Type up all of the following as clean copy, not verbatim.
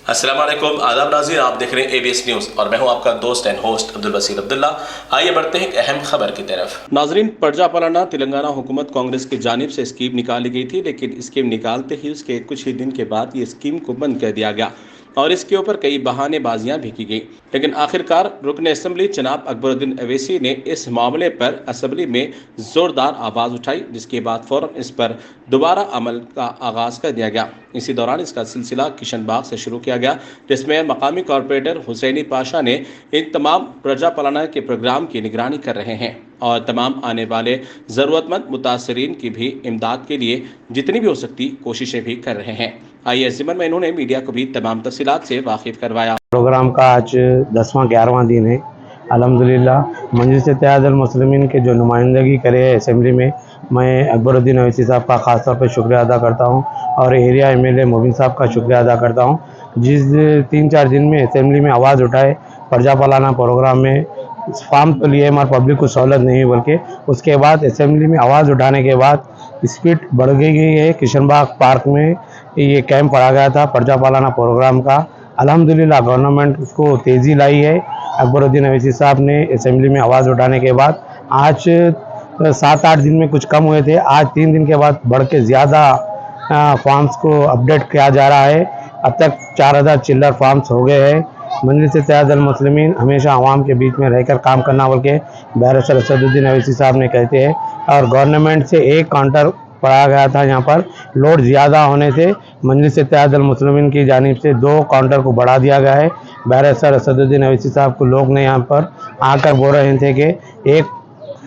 अस्सलाम वालेकुम, आदाब नाज़रीन, आप देख रहे हैं ABS न्यूज़ और मैं हूं आपका दोस्त एंड होस्ट अब्दुल बसीर अब्दुल्ला। आइए बढ़ते हैं एक अहम खबर की तरफ। नाज़रीन, पर्जा पलाना तेलंगाना हुकूमत कांग्रेस की जानिब से स्कीम निकाली गई थी, लेकिन स्कीम निकालते ही उसके कुछ ही दिन के बाद ये स्कीम को बंद कर दिया गया और इसके ऊपर कई बहानेबाजियां भी की गई। लेकिन आखिरकार रुकन असम्बली जनाब अकबरुद्दीन अवैसी ने इस मामले पर असम्बली में जोरदार आवाज़ उठाई, जिसके बाद फौरन इस पर दोबारा अमल का आगाज़ कर दिया गया। इसी दौरान इसका सिलसिला किशन बाग से शुरू किया गया, जिसमें मकामी कॉरपोरेटर हुसैनी पाशा ने इन तमाम प्रजा पालना के प्रोग्राम की निगरानी कर रहे हैं और तमाम आने वाले ज़रूरतमंद मुतासरीन की भी इमदाद के लिए जितनी भी हो सकती कोशिशें भी कर रहे हैं। आइए इस ज़िम्मन में इन्होंने मीडिया को भी तमाम तफसीलात से वाकिफ करवाया। प्रोग्राम का आज 10वां 11वां दिन है। अल्हम्दुलिल्लाह मजलिस-ए-इत्तेहादुल मुस्लिमीन के जो नुमाइंदगी करे है असेंबली में, मैं अकबरुद्दीन अवैसी साहब का ख़ास तौर पर शुक्रिया अदा करता हूं और एरिया MLA मोबिन साहब का शुक्रिया अदा करता हूं, जिस 3-4 दिन में असेंबली में आवाज़ उठाए प्रजा पालाना प्रोग्राम में फार्म तो लिए हमारे पब्लिक को सहूलत नहीं, बल्कि उसके बाद असेंबली में आवाज़ उठाने के बाद स्पीड बढ़ गई है। किशन बाग पार्क में ये कैंप पड़ा गया था प्रजा पालाना प्रोग्राम का। अल्हम्दुलिल्लाह गवर्नमेंट उसको तेज़ी लाई है। अकबरुद्दीन अवैसी साहब ने असेंबली में आवाज़ उठाने के बाद आज 7-8 दिन में कुछ कम हुए थे, आज 3 दिन के बाद बढ़ के ज़्यादा फॉर्म्स को अपडेट किया जा रहा है। अब तक 4000 चिल्लर फॉर्म्स हो गए हैं। मजलिस-ए-इत्तेहादुल मुस्लिमीन हमेशा आवाम के बीच में रहकर काम करना बोल के बैरिस्टर असदुद्दीन अवैसी साहब ने कहते हैं, और गवर्नमेंट से एक काउंटर पढ़ा गया था, यहाँ पर लोड ज़्यादा होने से मजलिस-ए-इत्तेहादुल मुस्लिमीन की जानिब से 2 काउंटर को बढ़ा दिया गया है। बैरिस्टर असदुद्दीन अवैसी साहब को लोग ने यहाँ पर आकर बोल रहे थे कि एक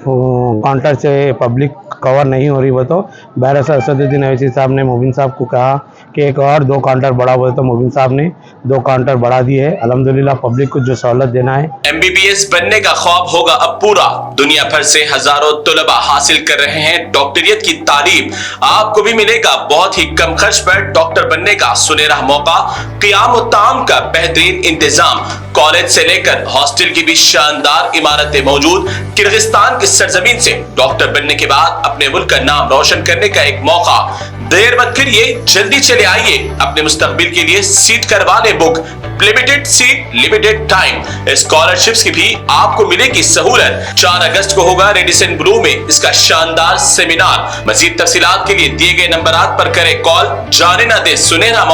काउंटर से पब्लिक कवर नहीं हो रही, वो तो बैरिस्टर असदुद्दीन अवैसी साहब ने मोबिन साहब को कहा कि एक और 2 काउंटर बढ़ा, बोले तो मोबिन साहब ने 2 काउंटर बढ़ा दिए है। अल्हम्दुलिल्लाह पब्लिक को जो सहूलत देना है। MBBS बनने का ख्वाब होगा अब पूरा। दुनिया भर से हजारों तलबा हासिल कर रहे हैं डॉक्टरियत की तालीम। आपको भी मिलेगा बहुत ही कम खर्च पर डॉक्टर बनने का सुनहरा मौका। क़ियाम व ताम का बेहतरीन इंतजाम, कॉलेज से लेकर हॉस्टल की भी शानदार इमारतें मौजूद। किर्गिस्तान की सरजमीन से डॉक्टर बनने के बाद अपने मुल्क का नाम रोशन करने का एक मौका। देर मत करिए, जल्दी चले आइए, अपने मुस्तकबिल के लिए सीट करवा ले book. Limited seat, limited time. Scholarships की भी आपको मिलेगी सहूलत। 4 अगस्त को होगा रेडिसन ब्लू में इसका शानदार सेमिनार। मजीद तफसीलात के लिए दिए गए नंबरात पर करें कॉल। जाने ना दे सुनहरा मौका।